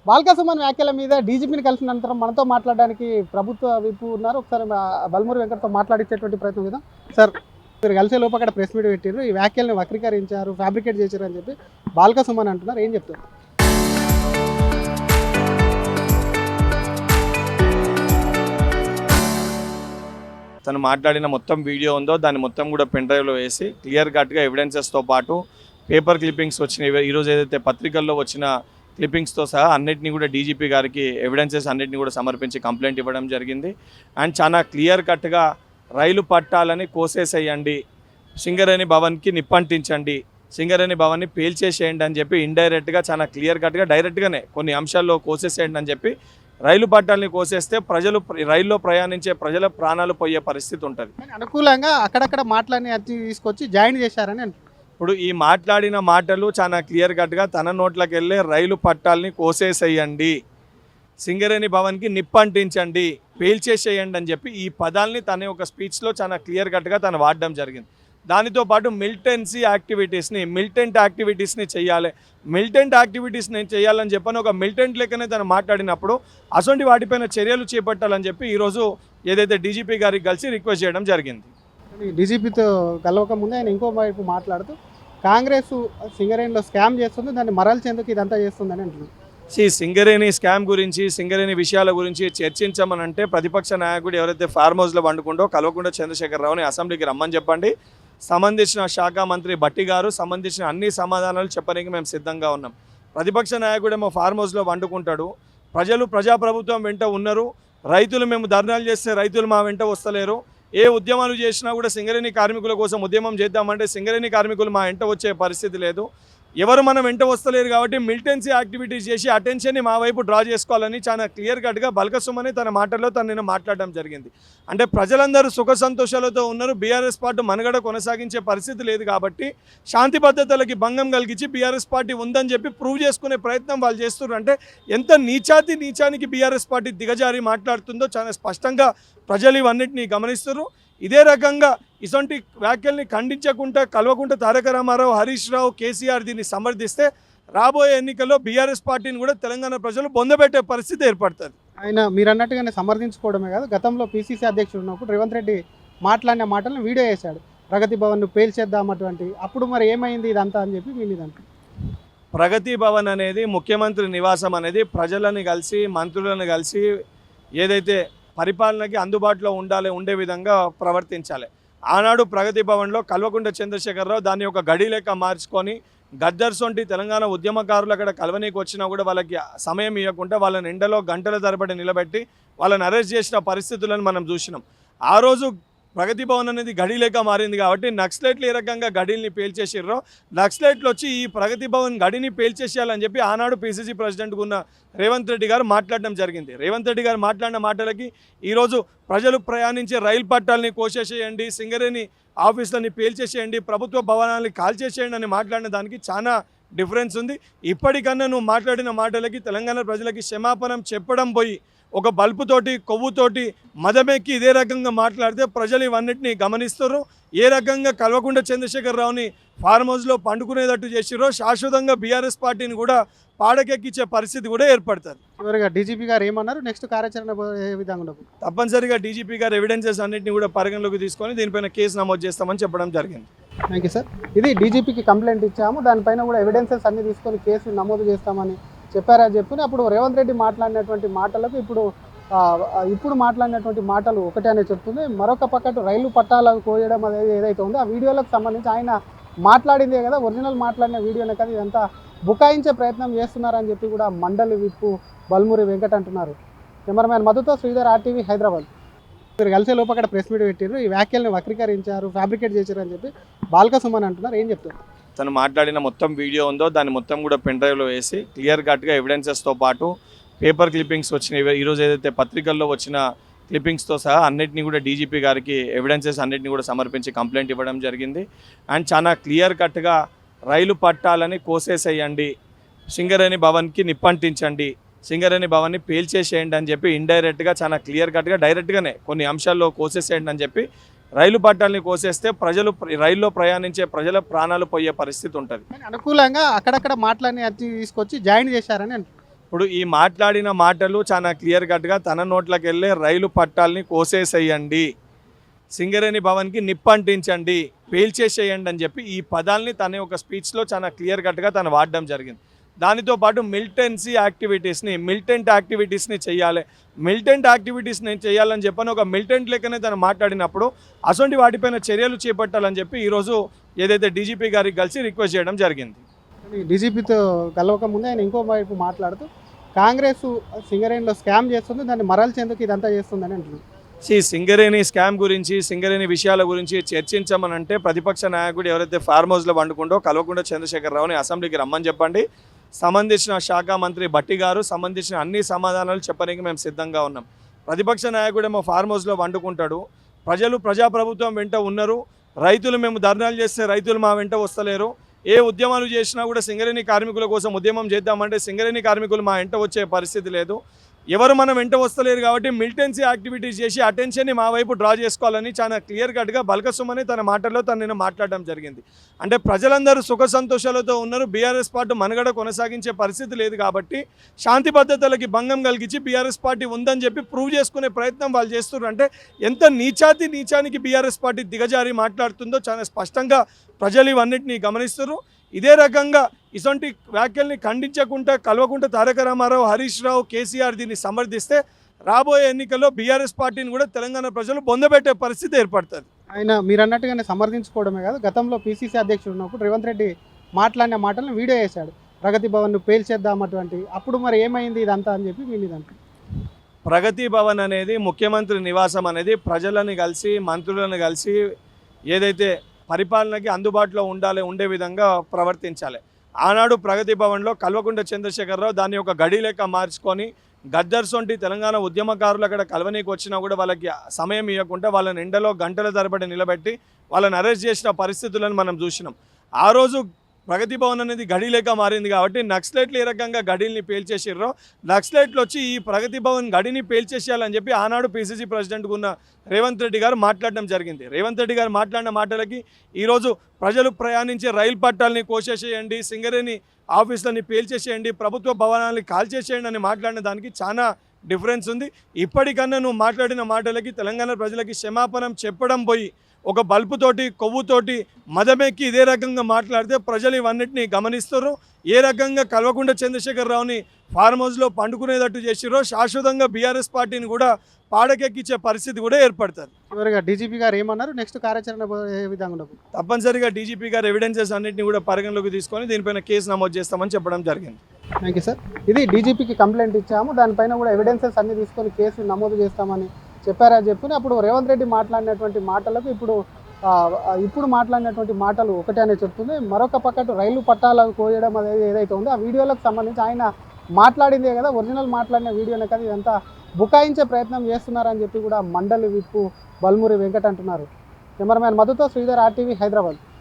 బాల్క సుమన్ వ్యాఖ్యల మీద డీజీపీని కలిసిన అనంతరం మనతో మాట్లాడడానికి ప్రభుత్వ విప్ ఉన్నారు. ఒకసారి బల్మూరి వెంకట్తో మాట్లాడించేటువంటి ప్రయత్నం చేద్దాం. సార్, మీరు కలిసే లోపు అక్కడ ప్రెస్ మీట్ పెట్టారు, ఈ వ్యాఖ్యల్ని వక్రీకరించారు, ఫ్యాబ్రికేట్ చేశారు అని చెప్పి బాల్క సుమన్ అంటున్నారు. ఏం చెప్తారు? తను మాట్లాడిన మొత్తం వీడియో ఉందో దాన్ని మొత్తం కూడా పెన్ డ్రైవ్లో వేసి క్లియర్ కట్గా ఎవిడెన్సెస్తో పాటు పేపర్ క్లిప్పింగ్స్ వచ్చిన ఈరోజు ఏదైతే పత్రికల్లో వచ్చిన క్లిప్పింగ్స్తో సహా అన్నిటిని కూడా డీజీపీ గారికి ఎవిడెన్సెస్ అన్నిటిని కూడా సమర్పించి కంప్లైంట్ ఇవ్వడం జరిగింది. అండ్ చాలా క్లియర్ కట్గా రైలు పట్టాలని కోసేసేయండి, సింగరేణి భవన్కి నిప్పంటించండి, సింగరేణి భవన్ని పేల్చేసేయండి అని చెప్పి ఇండైరెక్ట్గా చాలా క్లియర్ కట్గా డైరెక్ట్గానే కొన్ని అంశాల్లో కోసేసేయండి అని చెప్పి రైలు పట్టాలని కోసేస్తే ప్రజలు రైల్లో ప్రయాణించే ప్రజల ప్రాణాలు పోయే పరిస్థితి ఉంటుంది. అనుకూలంగా అక్కడక్కడ మాటలని అది తీసుకొచ్చి జాయిన్ చేశారని అంటారు. ఇప్పుడు ఈ మాట్లాడిన మాటలు చాలా క్లియర్ కట్గా తన నోట్లోకి వెళ్ళే రైలు పట్టాలని కోసేసేయండి, సింగరేణి భవన్కి నిప్పంటించండి, పేల్చేసేయండి అని చెప్పి ఈ పదాలని తన ఒక స్పీచ్లో చాలా క్లియర్ కట్గా తను వాడడం జరిగింది. దానితో పాటు మిలిటెంట్ యాక్టివిటీస్ని చేయాలి, మిలిటెంట్ యాక్టివిటీస్ని చేయాలని చెప్పని ఒక మిలిటెంట్ లెక్కనే తను మాట్లాడినప్పుడు అటువంటి వాటిపైన చర్యలు చేపట్టాలని చెప్పి ఈరోజు ఏదైతే డీజీపీ గారికి కలిసి రిక్వెస్ట్ చేయడం జరిగింది. డీజీపీతో కలవక ముందే ఆయన ఇంకో వైపు మాట్లాడుతూ కాంగ్రెస్ సింగరేణిలో స్కామ్ చేస్తుంది, దాన్ని మరల్చేందుకు ఇదంతా చేస్తుందని అంటున్నారు. సింగరేణి స్కామ్ గురించి, సింగరేణి విషయాల గురించి చర్చించమనంటే ప్రతిపక్ష నాయకుడు ఎవరైతే ఫార్మ్ హౌస్లో వండుకుంటో కల్వకుంట్ల చంద్రశేఖరరావుని అసెంబ్లీకి రమ్మని చెప్పండి. సంబంధించిన శాఖ మంత్రి భట్టి గారు సంబంధించిన అన్ని సమాధానాలు చెప్పడానికి మేము సిద్ధంగా ఉన్నాం. ప్రతిపక్ష నాయకుడేమో ఫార్మ్ హౌస్లో వండుకుంటాడు, ప్రజాప్రభుత్వం వెంట ఉన్నారు, రైతులు మేము ధర్నాలు చేస్తే రైతులు మా వెంట వస్తలేరు, ఏ ఉద్యమాలు చేసినా కూడా సింగరేణి కార్మికుల కోసం ఉద్యమం చేద్దామంటే సింగరేణి కార్మికులు మా వెంట వచ్చే పరిస్థితి లేదు, ఎవరు మనం వెంట వస్తలేరు కాబట్టి మిలిటెన్సీ యాక్టివిటీస్ చేసి అటెన్షన్ని మా వైపు డ్రా చేసుకోవాలని చాలా క్లియర్ కట్గా బాల్క సుమన్ తన మాటల్లో నేను మాట్లాడడం జరిగింది. అంటే ప్రజలందరూ సుఖ సంతోషాలతో ఉన్నారు, బీఆర్ఎస్ పార్టీ మనుగడ కొనసాగించే పరిస్థితి లేదు కాబట్టి శాంతి భద్రతలకి భంగం కలిగించి బీఆర్ఎస్ పార్టీ ఉందని చెప్పి ప్రూవ్ చేసుకునే ప్రయత్నం వాళ్ళు చేస్తున్నారు. అంటే ఎంత నీచానికి బీఆర్ఎస్ పార్టీ దిగజారి మాట్లాడుతుందో చాలా స్పష్టంగా ప్రజలు ఇవన్నిటిని గమనిస్తున్నారు. ఇదే రకంగా ఇటువంటి వ్యాఖ్యల్ని ఖండించకుండా కల్వకుంట్ల తారక రామారావు, హరీష్ రావు, కేసీఆర్ దీన్ని సమర్థిస్తే రాబోయే ఎన్నికల్లో బీఆర్ఎస్ పార్టీని కూడా తెలంగాణ ప్రజలు బొందబెట్టే పరిస్థితి ఏర్పడుతుంది. ఆయన మీరు అన్నట్టుగానే సమర్థించుకోవడమే కాదు, గతంలో పీసీసీ అధ్యక్షుడు ఉన్నప్పుడు రేవంత్ రెడ్డి మాట్లాడిన మాటలను వీడియో చేశాడు, ప్రగతి భవన్ను పేల్చేద్దాం అటువంటి, అప్పుడు మరి ఏమైంది ఇదంతా అని చెప్పి మీ మీద. ప్రగతి భవన్ అనేది ముఖ్యమంత్రి నివాసం అనేది ప్రజలను కలిసి మంత్రులను కలిసి ఏదైతే పరిపాలనకి అందుబాటులో ఉండే విధంగా ప్రవర్తించాలి. ఆనాడు ప్రగతి భవన్లో కల్వకుంట్ల చంద్రశేఖరరావు దాన్ని ఒక గడి లెక్క మార్చుకొని గద్దర్స్ వంటి తెలంగాణ ఉద్యమకారులు అక్కడ కలవనీకి వచ్చినా కూడా వాళ్ళకి సమయం ఇవ్వకుండా వాళ్ళని ఎండలో గంటల తరబడి నిలబెట్టి వాళ్ళని అరెస్ట్ చేసిన పరిస్థితులను మనం చూసినాం. ఆ రోజు ప్రగతి భవన్ అనేది గడి లేక మారింది కాబట్టి నక్సలైట్లు ఏ రకంగా గడిని పేల్చేసిర్రో నక్సలైట్లు వచ్చి ఈ ప్రగతి భవన్ గడిని పేల్చేసేయాలని చెప్పి ఆనాడు పీసీసీ ప్రెసిడెంట్గా ఉన్న రేవంత్ రెడ్డి గారు మాట్లాడడం జరిగింది. రేవంత్ రెడ్డి గారు మాట్లాడిన మాటలకి ఈరోజు ప్రజలు ప్రయాణించే రైలు పట్టాలని కోసేసేయండి, సింగరేణి ఆఫీసులని పేల్చేసేయండి, ప్రభుత్వ భవనాలని కాల్చేసేయండి అని మాట్లాడిన దానికి చాలా డిఫరెన్స్ ఉంది. ఇప్పటికన్నా నువ్వు మాట్లాడిన మాటలకి తెలంగాణ ప్రజలకి క్షమాపణం చెప్పడం పోయి ఒక బల్బుతోటి కొవ్వుతోటి మదమెక్కి ఇదే రకంగా మాట్లాడితే ప్రజలు ఇవన్నిటిని గమనిస్తారు. ఏ రకంగా కల్వకుంట్ల చంద్రశేఖరరావుని ఫార్మ్ హౌస్లో పండుకునేటట్టు చేసిరో శాశ్వతంగా బీఆర్ఎస్ పార్టీని కూడా పాడకెక్కించే పరిస్థితి కూడా ఏర్పడుతుంది. చివరిగా డీజీపీ గారు ఏమన్నారు, నెక్స్ట్ కార్యాచరణ ఏ విధంగా? తప్పనిసరిగా డీజీపీ గారు ఎవిడెన్సెస్ అన్నింటినీ కూడా పరిగణలోకి తీసుకొని దీనిపైన కేసు నమోదు చేస్తామని చెప్పడం జరిగింది. Thank you sir. ఇది డీజీపీకి కంప్లైంట్ ఇచ్చాము, దానిపైన కూడా ఎవిడెన్సెస్ అన్ని తీసుకొని కేసు నమోదు చేస్తామని చెప్పారని చెప్పుకుని అప్పుడు రేవంత్ రెడ్డి మాట్లాడినటువంటి మాటలకు ఇప్పుడు మాట్లాడినటువంటి మాటలు ఒకటే అనే చెప్తుంది. మరొక పక్కన రైలు పట్టాలకు కోయడం అనేది ఏదైతే ఉందో ఆ వీడియోలకు సంబంధించి ఆయన మాట్లాడిందే కదా, ఒరిజినల్ మాట్లాడిన వీడియోనే కదా, ఇదంతా బుకాయించే ప్రయత్నం చేస్తున్నారని చెప్పి కూడా మండలి విప్పు బల్మూరి వెంకట్ అంటున్నారు. కెమెరామ్యాన్ మధుతో శ్రీధర్, RTV, హైదరాబాద్. మీరు కలిసే లోపు అక్కడ ప్రెస్ మీట్ పెట్టారు, ఈ వ్యాఖ్యల్ని వక్రీకరించారు, ఫ్యాబ్రికేట్ చేశారు అని చెప్పి బాల్క సుమన్ అంటున్నారు. ఏం చెప్తారు? తను మాట్లాడిన మొత్తం వీడియో ఉందో దాన్ని మొత్తం కూడా పెన్ డ్రైవ్లో వేసి క్లియర్ కట్గా ఎవిడెన్సెస్తో పాటు పేపర్ క్లిప్పింగ్స్ వచ్చిన ఈరోజు ఏదైతే పత్రికల్లో వచ్చిన క్లిప్పింగ్స్తో సహా అన్నిటిని కూడా డీజీపీ గారికి ఎవిడెన్సెస్ అన్నిటిని కూడా సమర్పించి కంప్లైంట్ ఇవ్వడం జరిగింది. అండ్ చాలా క్లియర్ కట్గా రైలు పట్టాలని కోసేసేయండి, సింగరేణి భవన్కి నిప్పంటించండి, సింగరేణి భవన్ని పేల్చేసేయండి అని చెప్పి ఇండైరెక్ట్గా చాలా క్లియర్ కట్గా డైరెక్ట్గానే కొన్ని అంశాల్లో కోసేసేయండి అని చెప్పి రైలు పట్టాలని కోసేస్తే ప్రజలు రైల్లో ప్రయాణించే ప్రజల ప్రాణాలు పోయే పరిస్థితి ఉంటుంది. అనుకూలంగా అక్కడక్కడ మాటలని అది తీసుకొచ్చి జాయిన్ చేశారని ఇప్పుడు ఈ మాట్లాడిన మాటలు చాలా క్లియర్ కట్గా తన నోట్లోకి వెళ్ళే రైలు పట్టాలని కోసేసేయండి, సింగరేణి భవన్కి నిప్పంటించండి, పేల్చేసేయండి అని చెప్పి ఈ పదాలని తన ఒక స్పీచ్లో చాలా క్లియర్ కట్గా తను వాడడం జరిగింది. దానితో పాటు మిలిటెంట్ యాక్టివిటీస్ని చేయాలి, మిలిటెంట్ యాక్టివిటీస్ని చేయాలని చెప్పని ఒక మిలిటెంట్ లెక్కనే తను మాట్లాడినప్పుడు అసొంటి వాటిపైన చర్యలు చేపట్టాలని చెప్పి ఈరోజు ఏదైతే డీజీపీ గారికి కలిసి రిక్వెస్ట్ చేయడం జరిగింది. డీజీపీతో కలవక ముందే ఆయన ఇంకో వైపు మాట్లాడుతూ కాంగ్రెస్ సింగరేణిలో స్కామ్ చేస్తుంది, దాన్ని మరల్చేందుకు ఇదంతా చేస్తుందని అంటున్నారు. సింగరేణి స్కామ్ గురించి, సింగరేణి విషయాల గురించి చర్చించమనంటే ప్రతిపక్ష నాయకుడు ఎవరైతే ఫార్మ్ హౌస్లో వండుకుంటో కల్వకుంట్ల చంద్రశేఖరరావుని అసెంబ్లీకి రమ్మని చెప్పండి. సంబంధించిన శాఖ మంత్రి భట్టి గారు సంబంధించిన అన్ని సమాధానాలు చెప్పడానికి మేము సిద్ధంగా ఉన్నాం. ప్రతిపక్ష నాయకుడేమో ఫార్మ్ హౌస్లో వండుకుంటాడు, ప్రజాప్రభుత్వం వెంట ఉన్నారు, రైతులు మేము ధర్నాలు చేస్తే రైతులు మా వెంట వస్తలేరు, ఏ ఉద్యమాలు చేసినా కూడా సింగరేణి కార్మికుల కోసం ఉద్యమం చేద్దామంటే సింగరేణి కార్మికులు మా వెంట వచ్చే పరిస్థితి లేదు, ఎవరు మనం వెంట వస్తలేరు కాబట్టి మిలిటెన్సీ యాక్టివిటీస్ చేసి అటెన్షన్ని మా వైపు డ్రా చేసుకోవాలని చాలా క్లియర్ కట్గా బల్కసుమని తన మాటల్లో నేను మాట్లాడడం జరిగింది. అంటే ప్రజలందరూ సుఖ సంతోషాలతో ఉన్నారు, బీఆర్ఎస్ పార్టీ మనుగడ కొనసాగించే పరిస్థితి లేదు కాబట్టి శాంతి భద్రతలకి భంగం కలిగించి బీఆర్ఎస్ పార్టీ ఉందని చెప్పి ప్రూవ్ చేసుకునే ప్రయత్నం వాళ్ళు చేస్తున్నారు. అంటే ఎంత నీచానికి బీఆర్ఎస్ పార్టీ దిగజారి మాట్లాడుతుందో చాలా స్పష్టంగా ప్రజలు ఇవన్నిటిని గమనిస్తున్నారు. ఇదే రకంగా ఇటువంటి వ్యాఖ్యల్ని ఖండించకుండా కల్వకుంట్ల తారక రామారావు, హరీష్ రావు, కేసీఆర్ దీన్ని సమర్థిస్తే రాబోయే ఎన్నికల్లో బీఆర్ఎస్ పార్టీని కూడా తెలంగాణ ప్రజలు బొందబెట్టే పరిస్థితి ఏర్పడుతుంది. ఆయన మీరు అన్నట్టుగానే సమర్థించుకోవడమే కాదు, గతంలో పీసీసీ అధ్యక్షుడు ఉన్నప్పుడు రేవంత్ రెడ్డి మాట్లాడిన మాటలను వీడియో చేశాడు, ప్రగతి భవన్ను పేల్చేద్దాం అటువంటి, అప్పుడు మరి ఏమైంది ఇదంతా అని చెప్పి మీ మీద. ప్రగతి భవన్ అనేది ముఖ్యమంత్రి నివాసం అనేది ప్రజలను కలిసి మంత్రులను కలిసి ఏదైతే పరిపాలనకి అందుబాటులో ఉండే విధంగా ప్రవర్తించాలి. ఆనాడు ప్రగతి భవన్లో కల్వకుంట్ల చంద్రశేఖరరావు దాన్ని ఒక గడి లెక్క మార్చుకొని గద్దర్స్ వంటి తెలంగాణ ఉద్యమకారులు అక్కడ కలవనీకి వచ్చినా కూడా వాళ్ళకి సమయం ఇవ్వకుండా వాళ్ళని ఎండలో గంటల తరబడి నిలబెట్టి వాళ్ళని అరెస్ట్ చేసిన పరిస్థితులను మనం చూసినాం. ఆ రోజు ప్రగతి భవన్ అనేది గడి లేక మారింది కాబట్టి నక్సలైట్లు ఏ రకంగా గడిని పేల్చేసిర్రో నక్సలైట్లు వచ్చి ఈ ప్రగతి భవన్ గడిని పేల్చేసేయాలని చెప్పి ఆనాడు పీసీసీ ప్రెసిడెంట్గా ఉన్న రేవంత్ రెడ్డి గారు మాట్లాడడం జరిగింది. రేవంత్ రెడ్డి గారు మాట్లాడిన మాటలకి ఈరోజు ప్రజలు ప్రయాణించే రైలు పట్టాలని కోసేసేయండి, సింగరేణి ఆఫీసులని పేల్చేసేయండి, ప్రభుత్వ భవనాలని కాల్చేసేయండి అని మాట్లాడిన దానికి చాలా డిఫరెన్స్ ఉంది. ఇప్పటికన్నా నువ్వు మాట్లాడిన మాటలకి తెలంగాణ ప్రజలకి క్షమాపణం చెప్పడం పోయి ఒక బల్బుతోటి కొవ్వుతోటి మదమెక్కి ఇదే రకంగా మాట్లాడితే ప్రజలు ఇవన్నిటిని గమనిస్తారు. ఏ రకంగా కల్వకుంట్ల చంద్రశేఖరరావుని ఫార్మ్ హౌస్లో పండుకునేటట్టు చేసిరో శాశ్వతంగా బీఆర్ఎస్ పార్టీని కూడా పాడకెక్కించే పరిస్థితి కూడా ఏర్పడుతుంది. చివరిగా డీజీపీ గారు ఏమన్నారు, నెక్స్ట్ కార్యాచరణ ఏ విధంగా ఉండదు? తప్పనిసరిగా డీజీపీ గారు ఎవిడెన్సెస్ అన్నింటినీ కూడా పరిగణలోకి తీసుకొని దీనిపైన కేసు నమోదు చేస్తామని చెప్పడం జరిగింది. Thank you sir. ఇది డీజీపీకి కంప్లైంట్ ఇచ్చాము, దానిపైన కూడా ఎవిడెన్సెస్ అన్ని తీసుకొని కేసు నమోదు చేస్తామని చెప్పారని చెప్పుకుని అప్పుడు రేవంత్ రెడ్డి మాట్లాడినటువంటి మాటలకు ఇప్పుడు మాట్లాడినటువంటి మాటలు ఒకటే అనే చెప్తుంది. మరొక పక్కన రైలు పట్టాలకు కోయడం అనేది ఏదైతే ఉందో ఆ వీడియోలకు సంబంధించి ఆయన మాట్లాడిందే కదా, ఒరిజినల్ మాట్లాడిన వీడియోనే కదా, ఇదంతా బుకాయించే ప్రయత్నం చేస్తున్నారని చెప్పి కూడా మండలి విప్పు బల్మూరి వెంకట్ అంటున్నారు. కెమెరామ్యాన్ మధుతో శ్రీధర్, RTV, హైదరాబాద్.